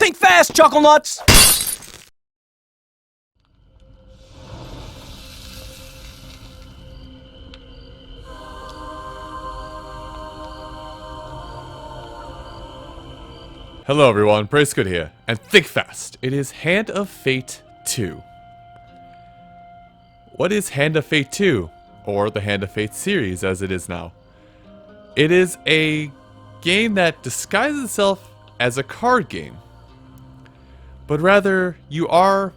Think fast, Chuckle Nuts! Hello everyone, Praise Good here, and think fast. It is Hand of Fate 2. What is Hand of Fate 2? Or the Hand of Fate series as it is now? It is a game that disguises itself as a card game. But rather, you are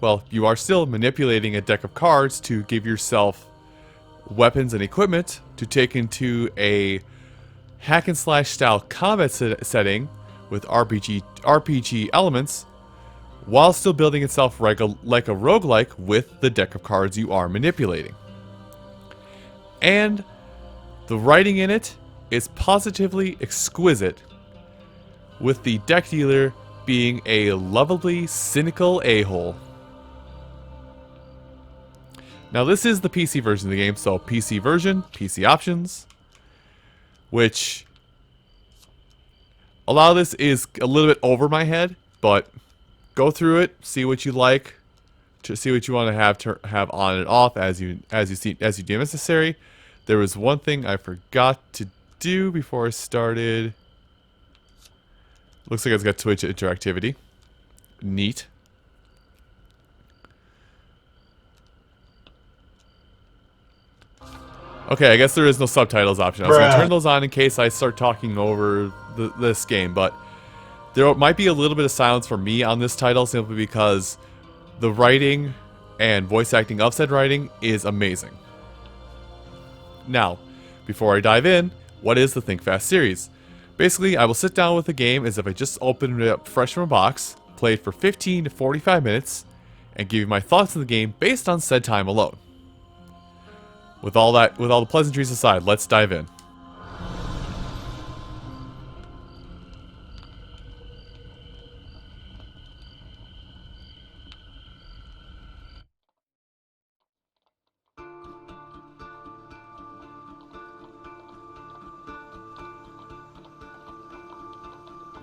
still manipulating a deck of cards to give yourself weapons and equipment to take into a hack and slash style combat setting with RPG elements, while still building itself like a roguelike with the deck of cards you are manipulating. And the writing in it is positively exquisite, with the deck dealer being a lovably cynical a-hole. Now this is the PC version of the game, so PC version, PC options, which a lot of this is a little bit over my head, but go through it, see what you like, to see what you want to have on and off as you deem necessary. There was one thing I forgot to do before I started. Looks like it's got Twitch interactivity. Neat. Okay, I guess there is no subtitles option. I was going to turn those on in case I start talking over this game, but there might be a little bit of silence for me on this title simply because the writing and voice acting of said writing is amazing. Now, before I dive in, what is the Think Fast series? Basically, I will sit down with the game as if I just opened it up fresh from a box, played for 15 to 45 minutes, and give you my thoughts on the game based on said time alone. With all the pleasantries aside, let's dive in.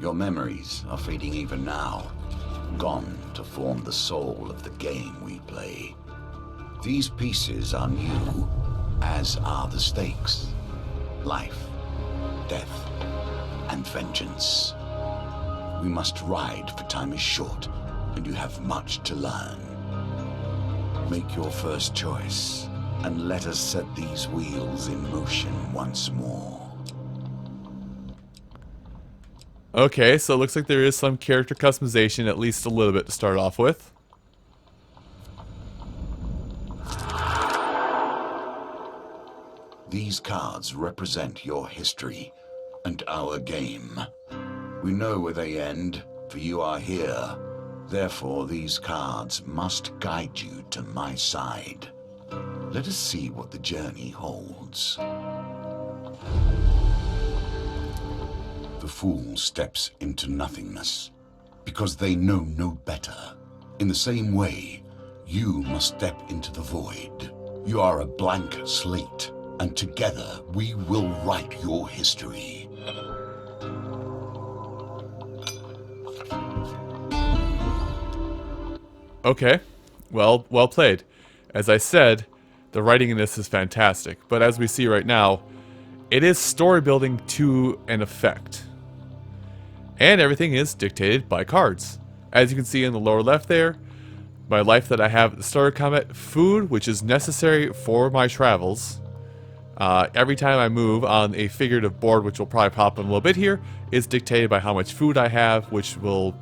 Your memories are fading even now, gone to form the soul of the game we play. These pieces are new, as are the stakes. Life, death, and vengeance. We must ride, for time is short, and you have much to learn. Make your first choice, and let us set these wheels in motion once more. Okay, so it looks like there is some character customization, at least a little bit to start off with. These cards represent your history and our game. We know where they end, for you are here. Therefore, these cards must guide you to my side. Let us see what the journey holds. The fool steps into nothingness, because they know no better. In the same way, you must step into the void. You are a blank slate, and together we will write your history. Okay, well played. As I said, the writing in this is fantastic, but as we see right now, it is story building to an effect. And everything is dictated by cards. As you can see in the lower left there, my life that I have at the start of combat, food, which is necessary for my travels. Every time I move on a figurative board, which will probably pop in a little bit here, is dictated by how much food I have, which will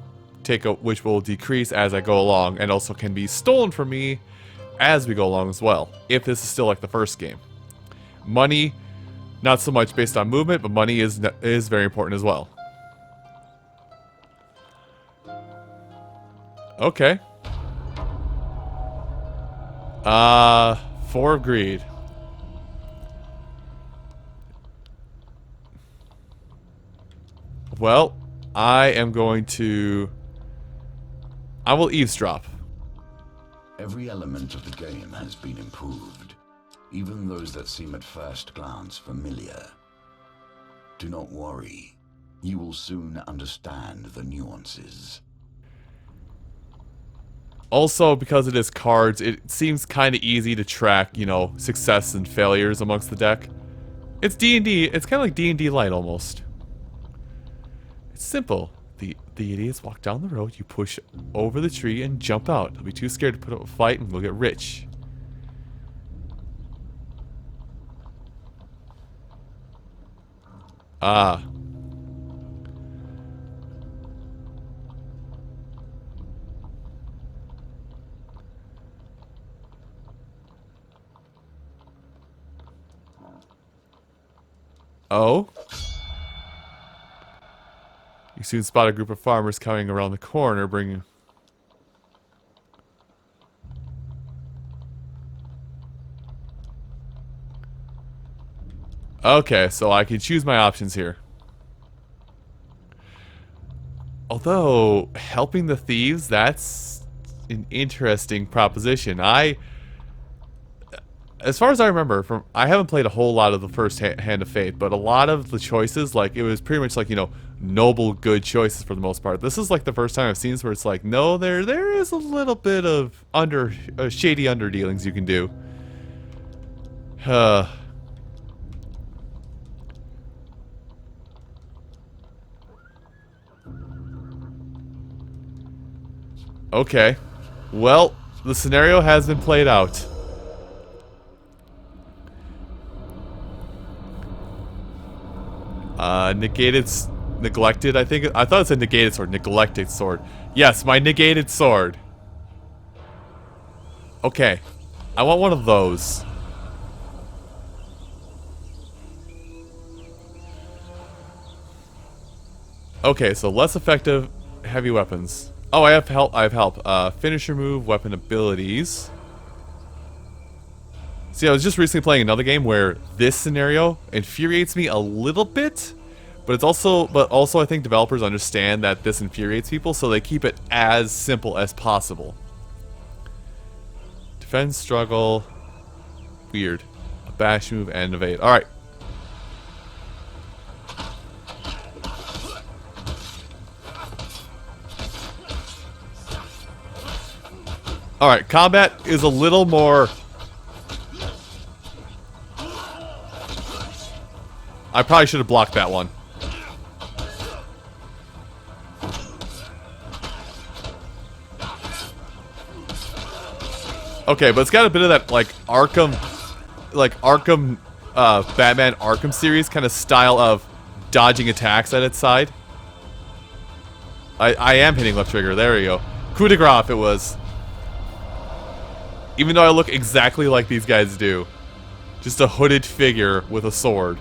decrease as I go along, and also can be stolen from me as we go along as well, if this is still like the first game. Money, not so much based on movement, but money is very important as well. Okay. 4 of greed. Well, I will eavesdrop. Every element of the game has been improved, even those that seem at first glance familiar. Do not worry, you will soon understand the nuances. Also, because it is cards, it seems kind of easy to track, you know, success and failures amongst the deck. It's D&D. It's kind of like D&D Light almost. It's simple. The idiots walk down the road, you push over the tree and jump out. They'll be too scared to put up a fight and we'll get rich. Ah. Oh? You soon spot a group of farmers coming around the corner, bringing... Okay, so I can choose my options here. Although, helping the thieves, that's an interesting proposition. As far as I remember, I haven't played a whole lot of the first Hand of Fate, but a lot of the choices, like, it was pretty much like, you know, noble, good choices for the most part. This is like the first time I've seen this where it's like, no, there is a little bit of shady underdealings you can do. Okay. Well, the scenario has been played out. Neglected, I think. I thought it said negated sword. Neglected sword. Yes, my negated sword. Okay. I want one of those. Okay, so less effective heavy weapons. Oh, I have help. I have help. Finisher move, weapon abilities. See, I was just recently playing another game where this scenario infuriates me a little bit, but also I think developers understand that this infuriates people, so they keep it as simple as possible. Defense, struggle, weird. A bash move and evade. All right. All right, combat is a little more. I probably should have blocked that one. Okay, but it's got a bit of that, like, Batman Arkham series kind of style of dodging attacks at its side. I am hitting left trigger. There we go. Coup de grace it was. Even though I look exactly like these guys do. Just a hooded figure with a sword.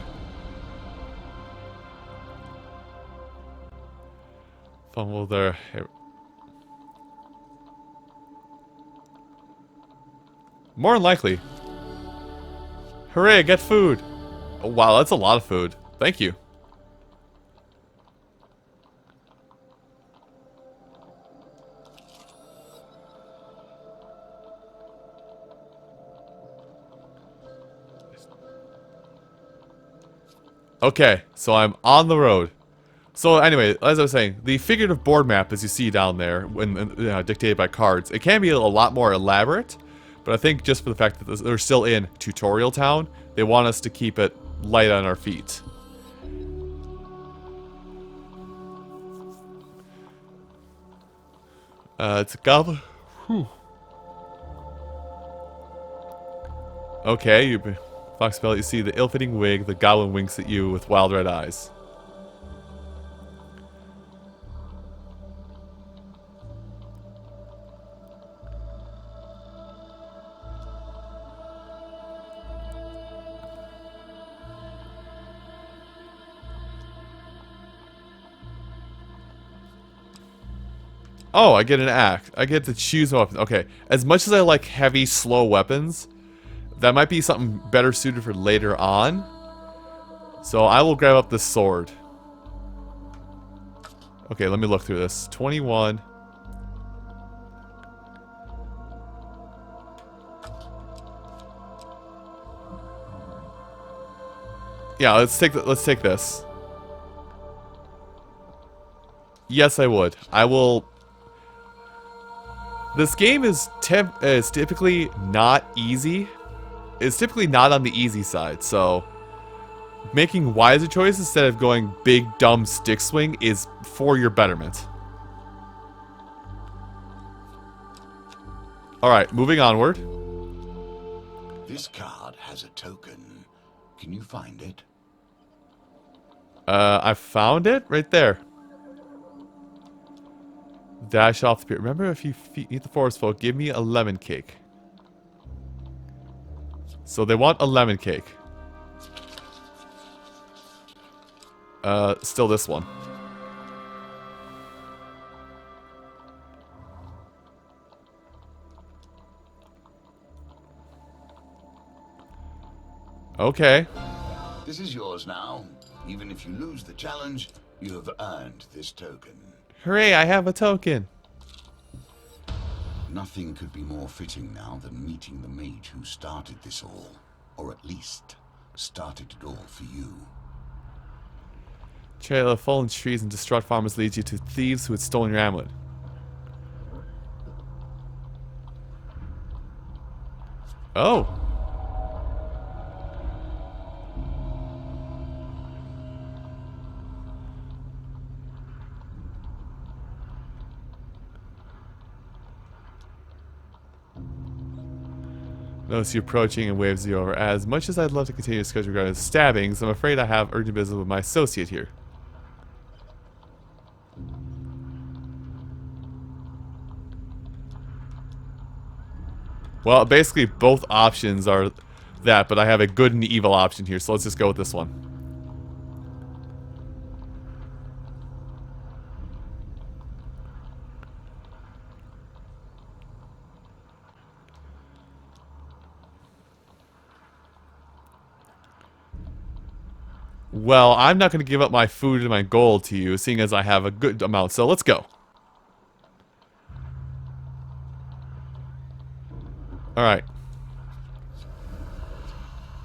Fumble there. More than likely. Hooray, get food! Oh, wow, that's a lot of food. Thank you. Okay, so I'm on the road. So anyway, as I was saying, the figurative board map, as you see down there, when dictated by cards, it can be a lot more elaborate, but I think just for the fact that they're still in Tutorial Town, they want us to keep it light on our feet. It's a goblin. Whew. Okay, Fox spell, you see the ill-fitting wig, the goblin winks at you with wild red eyes. Oh, I get an axe. I get to choose my weapons. Okay, as much as I like heavy, slow weapons, that might be something better suited for later on. So I will grab up this sword. Okay, let me look through this. 21. Yeah, let's take this. Yes, I would. I will. This game is typically not easy. It's typically not on the easy side, so making wiser choices instead of going big dumb stick swing is for your betterment. Alright, moving onward. This card has a token. Can you find it? I found it right there. Dash off the pier. Remember, if you eat the forest folk, give me a lemon cake. So they want a lemon cake. Still this one. Okay. This is yours now. Even if you lose the challenge, you have earned this token. Hooray, I have a token. Nothing could be more fitting now than meeting the mage who started this all. Or at least, started it all for you. Trail of fallen trees and distraught farmers leads you to thieves who had stolen your amulet. Oh. Notice you approaching and waves you over. As much as I'd love to continue discussion regarding stabbings, I'm afraid I have urgent business with my associate here. Well, basically both options are that, but I have a good and evil option here, so let's just go with this one. Well, I'm not going to give up my food and my gold to you, seeing as I have a good amount, so let's go. Alright.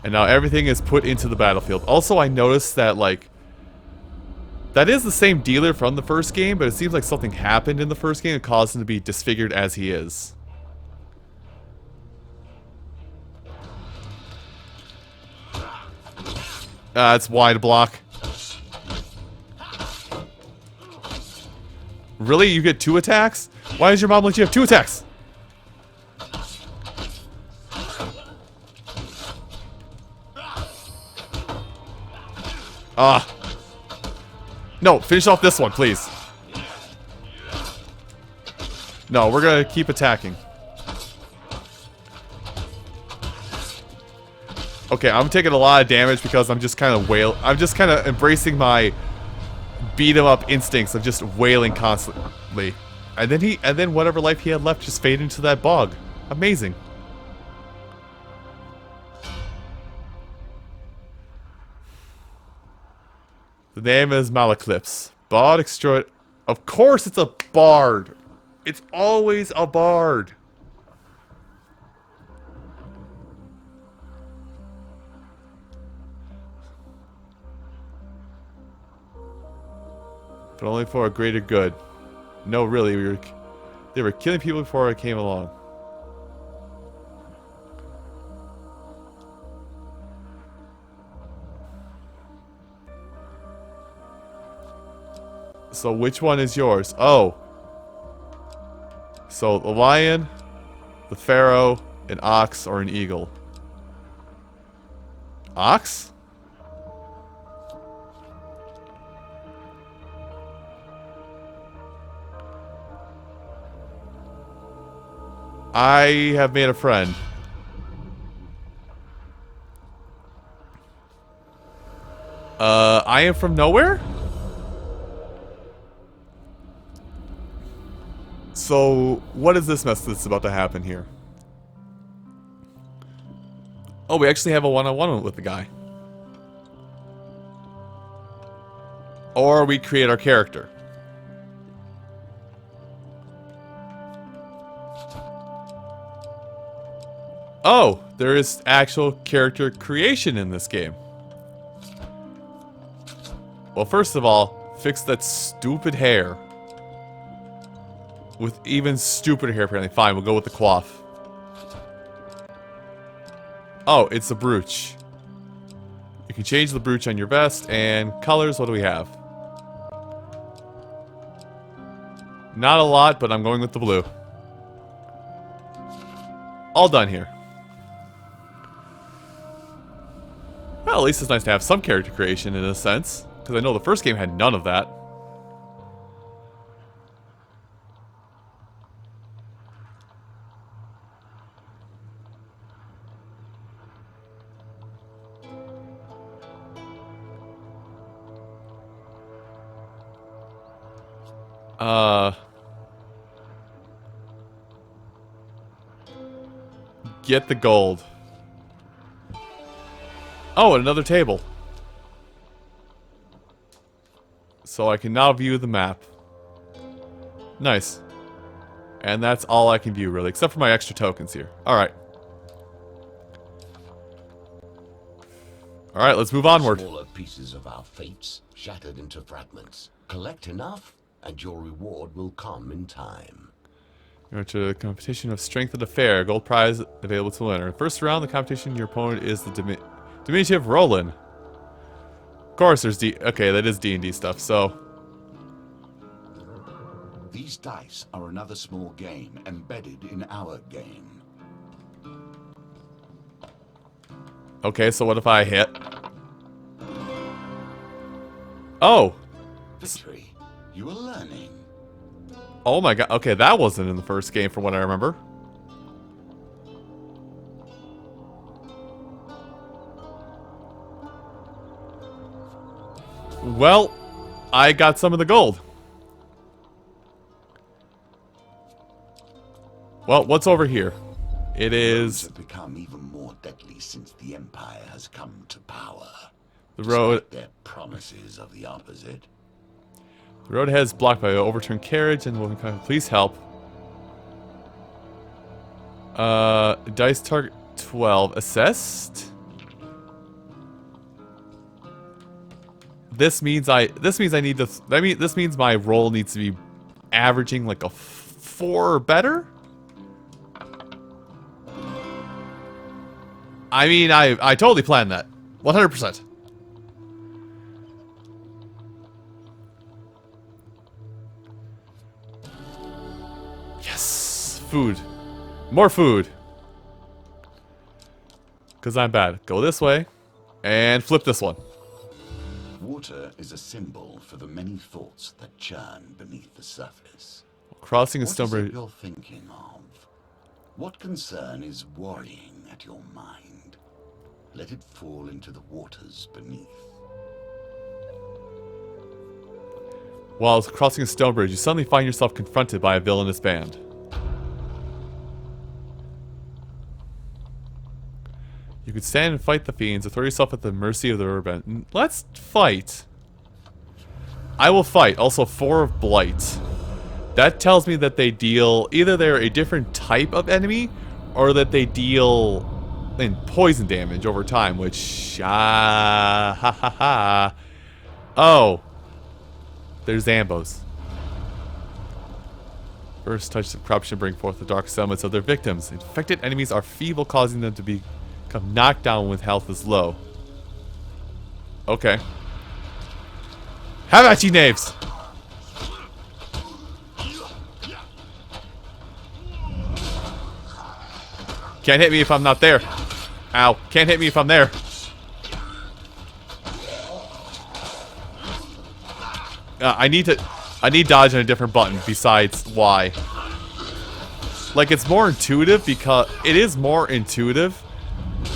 And now everything is put into the battlefield. Also, I noticed that, like, that is the same dealer from the first game, but it seems like something happened in the first game and caused him to be disfigured as he is. It's wide block. Really? You get 2 attacks? Why does your mom let you have 2 attacks? No, finish off this one, please. No, we're gonna keep attacking. Okay, I'm taking a lot of damage because I'm just kind of I'm just kind of embracing my beat 'em up instincts of just wailing constantly. And then whatever life he had left just faded into that bog. Amazing. The name is Malaclips. Bard extraordinary. Of course it's a bard. It's always a bard. But only for a greater good. No, really, they were killing people before I came along. So which one is yours? Oh. So the lion, the pharaoh, an ox, or an eagle? Ox? I have made a friend. I am from nowhere? So, what is this mess that's about to happen here? Oh, we actually have a one-on-one with the guy. Or we create our character. Oh, there is actual character creation in this game. Well, first of all, fix that stupid hair. With even stupider hair, apparently. Fine, we'll go with the coif. Oh, it's the brooch. You can change the brooch on your vest, and colors, what do we have? Not a lot, but I'm going with the blue. All done here. Well, at least it's nice to have some character creation in a sense, because I know the first game had none of that. Get the gold. Oh, and another table. So I can now view the map. Nice. And that's all I can view, really, except for my extra tokens here. Alright. Alright, let's move onward. Smaller pieces of our fates shattered into fragments. Collect enough, and your reward will come in time. You're into a competition of strength of the fair. Gold prize available to winner. First round, the competition, your opponent is the diminutive Roland. Of course, there's okay, that is D&D stuff, so... These dice are another small game embedded in our game. Okay, so what if I hit? Oh! Victory. You are learning. Oh my god, okay, that wasn't in the first game from what I remember. Well, I got some of the gold. Well, what's over here? It is... Have become even more deadly since the Empire has come to power. The road... Despite their promises of the opposite. The road ahead is blocked by an overturned carriage and will come. Please help. Dice target 12. Assessed? This means I need to... this means my roll needs to be averaging like a 4 or better? I mean, I totally planned that. 100%. Yes! Food. More food. Because I'm bad. Go this way. And flip this one. Water is a symbol for the many thoughts that churn beneath the surface. Crossing a What stone is it bridge. you're thinking of? What concern is worrying at your mind? Let it fall into the waters beneath. While crossing a stone bridge, you suddenly find yourself confronted by a villainous band. You could stand and fight the fiends or throw yourself at the mercy of the river band. Let's fight. I will fight. Also, 4 of Blight. That tells me that they deal... Either they're a different type of enemy, or that they deal in poison damage over time, which... ha ha ha. Oh. There's Zambos. First touch of corruption bring forth the dark summits of their victims. Infected enemies are feeble, causing them to become knocked down when health is low. Okay. How about you, knaves? Can't hit me if I'm not there. Ow. Can't hit me if I'm there. I need dodge on a different button besides Y. Like, it's more intuitive because... It is more intuitive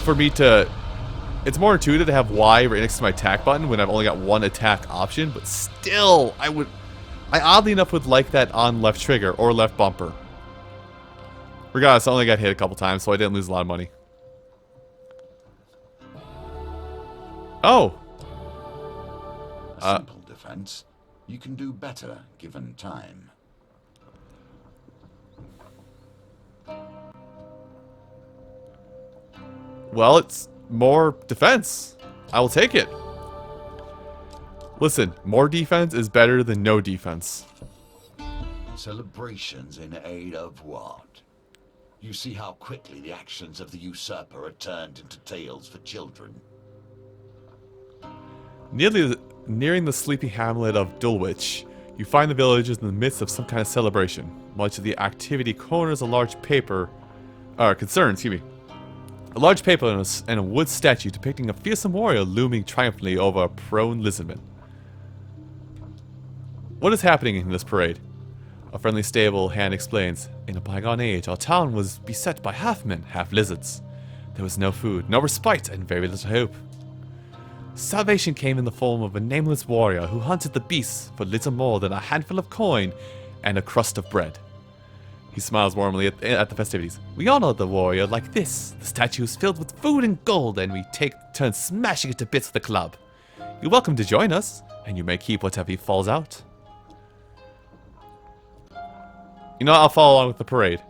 for me to... It's more intuitive to have Y right next to my attack button when I've only got one attack option, but still, I oddly enough would like that on left trigger or left bumper. Regardless, I only got hit a couple times, so I didn't lose a lot of money. Oh! A simple defense. You can do better given time. Well, it's more defense. I will take it. Listen, more defense is better than no defense. Celebrations in aid of what? You see how quickly the actions of the usurper are turned into tales for children. Nearing the sleepy hamlet of Dulwich, you find the villagers in the midst of some kind of celebration. Much of the activity corners a large paper, a large paper and a wood statue depicting a fearsome warrior looming triumphantly over a prone lizardman. What is happening in this parade? A friendly stable hand explains. In a bygone age, our town was beset by half-men, half-lizards. There was no food, no respite, and very little hope. Salvation came in the form of a nameless warrior who hunted the beasts for little more than a handful of coin and a crust of bread. He smiles warmly at the festivities. We honor the warrior like this. The statue is filled with food and gold, and we take turns smashing it to bits with the club. You're welcome to join us, and you may keep whatever falls out. You know, I'll follow along with the parade.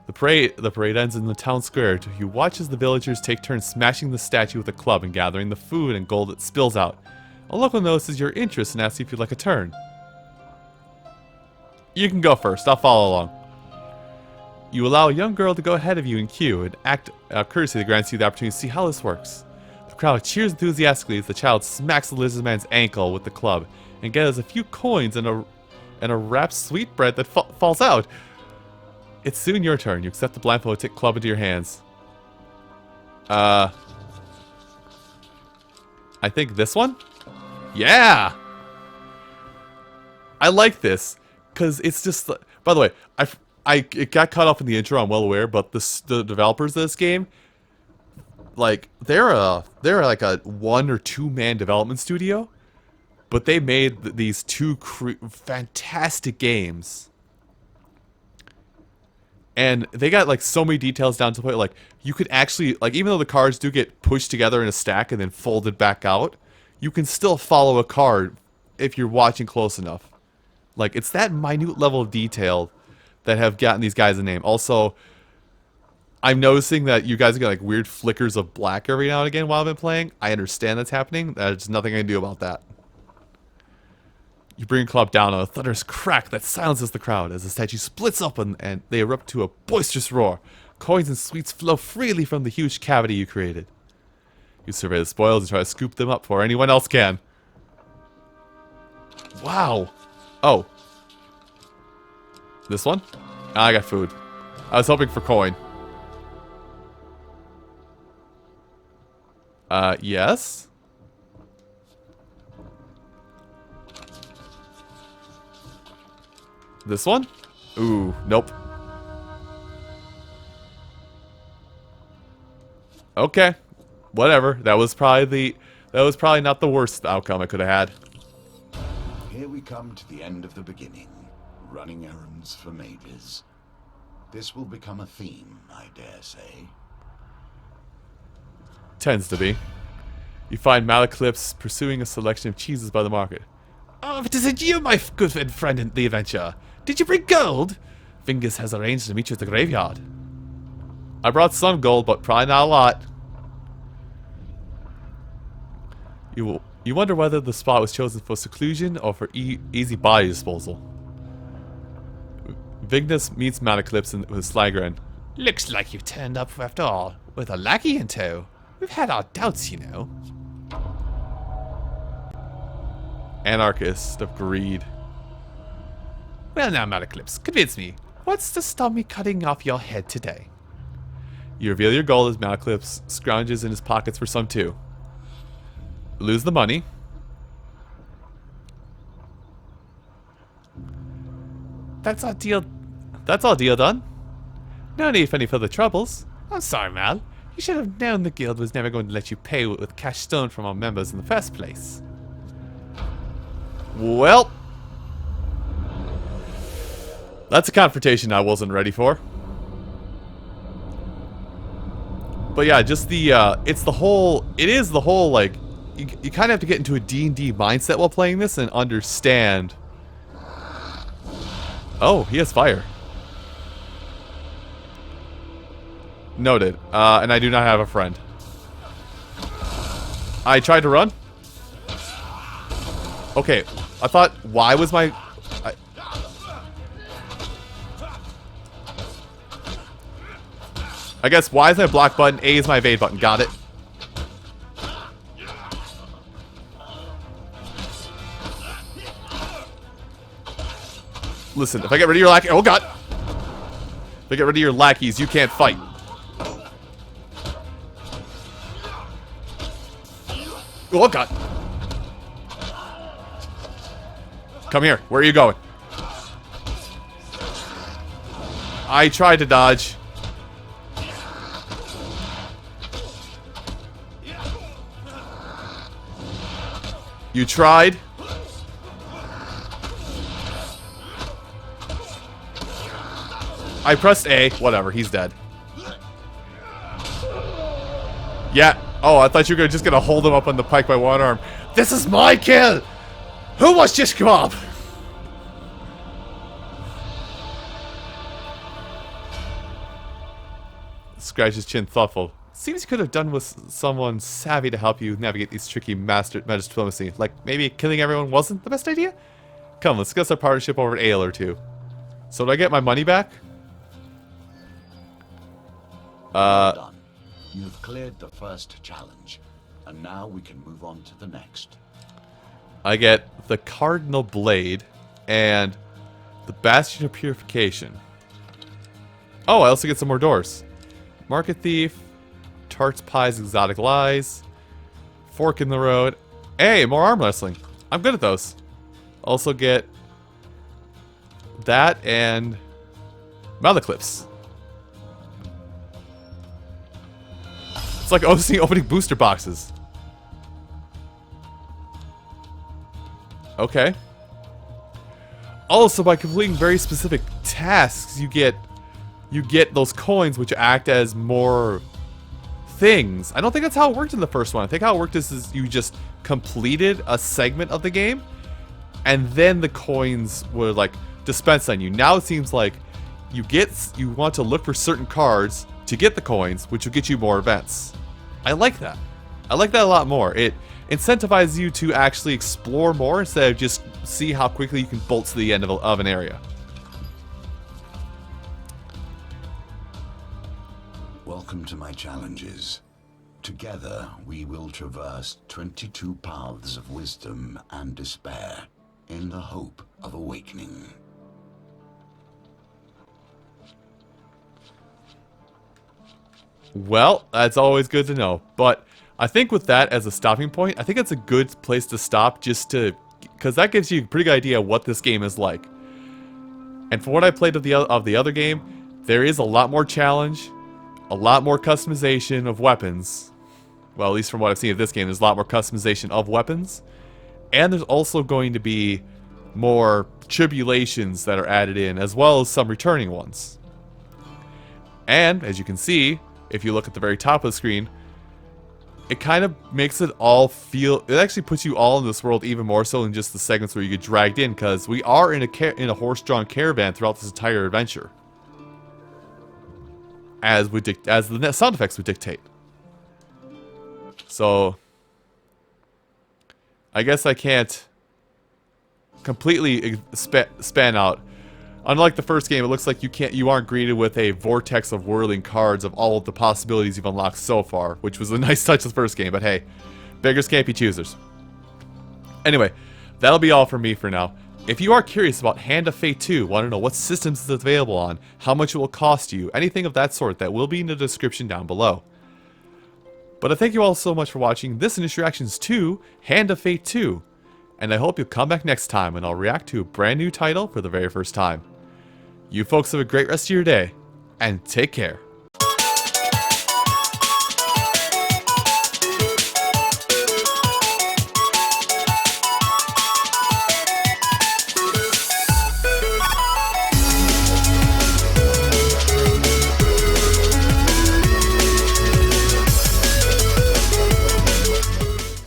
The parade ends in the town square. You watch as the villagers take turns smashing the statue with a club and gathering the food and gold that spills out. A local notices your interest and asks if you'd like a turn. You can go first. I'll follow along. You allow a young girl to go ahead of you in queue and act courtesy that grants you the opportunity to see how this works. The crowd cheers enthusiastically as the child smacks the lizard man's ankle with the club and gathers a few coins and a wrapped sweetbread that falls out. It's soon your turn. You accept the blindfolded club into your hands. I think this one? Yeah! I like this, because it's just... By the way, it got caught up in the intro, I'm well aware, but the developers of this game, like, they're like a 1 or 2 man development studio, but they made these two fantastic games. And they got, like, so many details down to the point, like, you could actually, like, even though the cards do get pushed together in a stack and then folded back out, you can still follow a card if you're watching close enough. Like, it's that minute level of detail that have gotten these guys a name. Also, I'm noticing that you guys get, like, weird flickers of black every now and again while I've been playing. I understand that's happening. There's nothing I can do about that. You bring a club down on a thunderous crack that silences the crowd as the statue splits open and they erupt to a boisterous roar. Coins and sweets flow freely from the huge cavity you created. You survey the spoils and try to scoop them up before anyone else can. Wow. Oh. This one? I got food. I was hoping for coin. Yes? This one? Ooh, nope. Okay. Whatever. That was probably not the worst outcome I could have had. Here we come to the end of the beginning. Running errands for mages. This will become a theme, I dare say. Tends to be. You find Malaclips pursuing a selection of cheeses by the market. Oh, if it isn't you, my good friend in the adventure. Did you bring gold? Fingus has arranged to meet you at the graveyard. I brought some gold, but probably not a lot. You wonder whether the spot was chosen for seclusion or for easy body disposal. Vignus meets Malaclips with a sly grin. Looks like you've turned up after all, with a lackey in tow. We've had our doubts, you know. Anarchist of greed. Well now, Malaclips, convince me. What's to stop me cutting off your head today? You reveal your gold as Malaclips scrounges in his pockets for some too. Lose the money. That's all deal done. No need for any further troubles. I'm sorry, Mal. You should have known the guild was never going to let you pay with cash stolen from our members in the first place. Well, that's a confrontation I wasn't ready for. But yeah, just the, it is the whole, like, you kind of have to get into a D&D mindset while playing this and understand. Oh, he has fire. Noted. And I do not have a friend. I tried to run. Okay, I thought, why was my... I guess Y is my block button, A is my evade button. Got it. Listen, if I get rid of your lackey... Oh, God. If I get rid of your lackeys, you can't fight. Oh, God. Come here. Where are you going? I tried to dodge. You tried. I pressed A. Whatever, he's dead. Yeah. Oh, I thought you were just gonna hold him up on the pike by one arm. This is my kill! Who wants to come up? Scratch his chin, thoughtful. Seems you could have done with someone savvy to help you navigate these tricky meta diplomacy. Like, maybe killing everyone wasn't the best idea? Come, let's discuss our partnership over an ale or two. So, do I get my money back? Well done. You've cleared the first challenge, and now we can move on to the next. I get the Cardinal Blade and the Bastion of Purification. Oh, I also get some more doors. Market Thief, Tarts Pies Exotic Lies, Fork in the Road. Hey, more arm wrestling. I'm good at those. Also get that and Mother Clips. It's like opening booster boxes. Okay. Also, by completing very specific tasks, you get those coins which act as more things. I don't think that's how it worked in the first one. I think how it worked is you just completed a segment of the game, and then the coins were like dispensed on you. Now it seems like you want to look for certain cards to get the coins, which will get you more events. I like that. I like that a lot more. It incentivizes you to actually explore more instead of just see how quickly you can bolt to the end of an area. Welcome to my challenges. Together, we will traverse 22 paths of wisdom and despair in the hope of awakening. Well, that's always good to know. But I think with that as a stopping point, I think it's a good place to stop just to... because that gives you a pretty good idea of what this game is like. And for what I played of the other game, there is a lot more challenge, a lot more customization of weapons. Well, at least from what I've seen of this game, there's a lot more customization of weapons. And there's also going to be more tribulations that are added in, as well as some returning ones. And, as you can see, if you look at the very top of the screen, it kind of makes it all feel... it actually puts you all in this world even more so than just the segments where you get dragged in, because we are in a horse-drawn caravan throughout this entire adventure. As the sound effects would dictate. So, I guess I can't completely span out. Unlike the first game, it looks like you aren't greeted with a vortex of whirling cards of all of the possibilities you've unlocked so far, which was a nice touch of the first game, but hey, beggars can't be choosers. Anyway, that'll be all from me for now. If you are curious about Hand of Fate 2, want to know what systems it's available on, how much it will cost you, anything of that sort, that will be in the description down below. But I thank you all so much for watching this Initial Reactions to Hand of Fate 2, and I hope you'll come back next time when I'll react to a brand new title for the very first time. You folks have a great rest of your day, and take care.